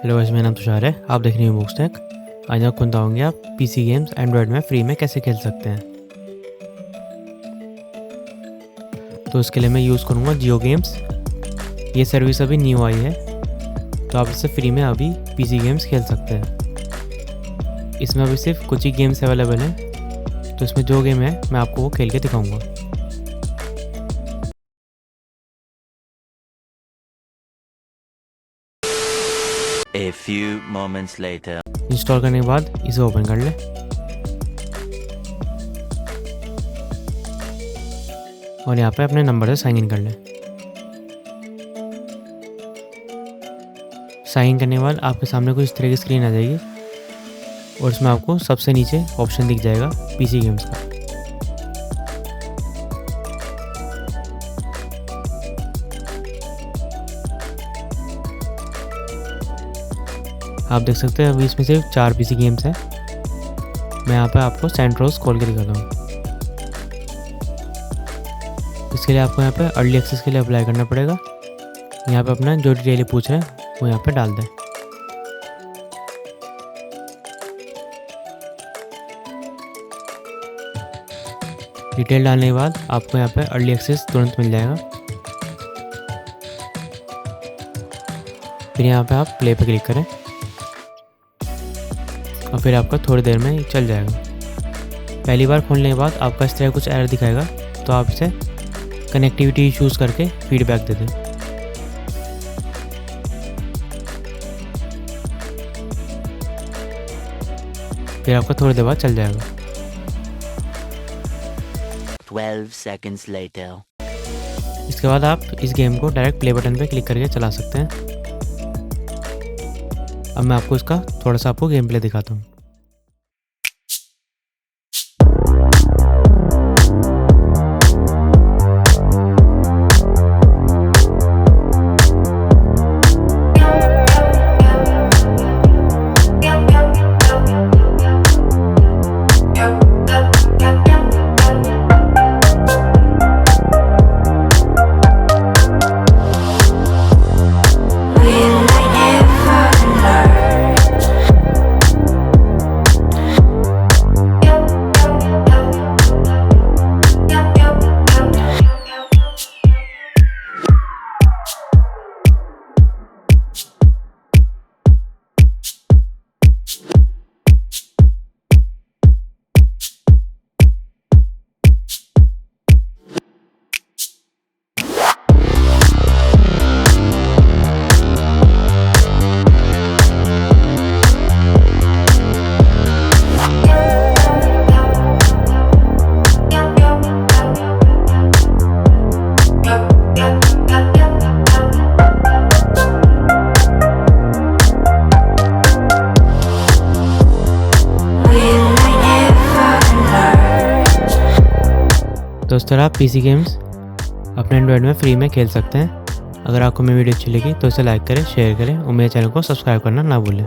Hello guys, मेरा नाम तुषार है। आप देख रहे हैं बुक्स टेक। आज आपको बताऊंगे आप पीसी गेम्स एंड्रॉयड में फ्री में कैसे खेल सकते हैं। तो इसके लिए मैं यूज़ करूंगा जियो गेम्स। ये सर्विस अभी न्यू आई है, तो आप इससे फ्री में अभी पीसी गेम्स खेल सकते हैं। इसमें अभी सिर्फ कुछ ही गेम्स अवेलेबल हैं, तो इसमें जो गेम है मैं आपको वो खेल के दिखाऊँगा। A few moments later. Install करने के बाद इसे ओपन कर लें और यहाँ पे अपने नंबर से साइन इन कर लें। साइन इन करने के बाद आपके सामने कुछ इस तरह की स्क्रीन आ जाएगी और इसमें आपको सबसे नीचे ऑप्शन दिख जाएगा पीसी गेम्स का। आप देख सकते हैं अभी इसमें सिर्फ 4 पीसी गेम्स हैं। मैं यहाँ पे आपको सेंट्रोस खोल के दिखाता हूँ। इसके लिए आपको यहाँ पे अर्ली एक्सेस के लिए अप्लाई करना पड़ेगा। यहाँ पे अपना जो डिटेल पूछ रहे हैं वो यहाँ पे डाल दें। डिटेल डालने के बाद आपको यहाँ पे अर्ली एक्सेस तुरंत मिल जाएगा। फिर यहाँ पे आप प्ले पे क्लिक करें और फिर आपका थोड़ी देर में चल जाएगा। पहली बार खोलने के बाद आपका इस तरह कुछ एरर दिखाएगा, तो आप इसे कनेक्टिविटी इश्यूज़ करके फीडबैक दे दें। फिर आपका थोड़ी देर बाद चल जाएगा। 12 seconds later. इसके बाद आप इस गेम को डायरेक्ट प्ले बटन पे क्लिक करके चला सकते हैं। अब मैं आपको इसका थोड़ा सा आपको गेम प्ले दिखाता हूँ। तो इस तरह आप पीसी गेम्स अपने एंड्रॉयड में फ्री में खेल सकते हैं। अगर आपको मेरी वीडियो अच्छी लगी तो इसे लाइक करें, शेयर करें और मेरे चैनल को सब्सक्राइब करना ना भूलें।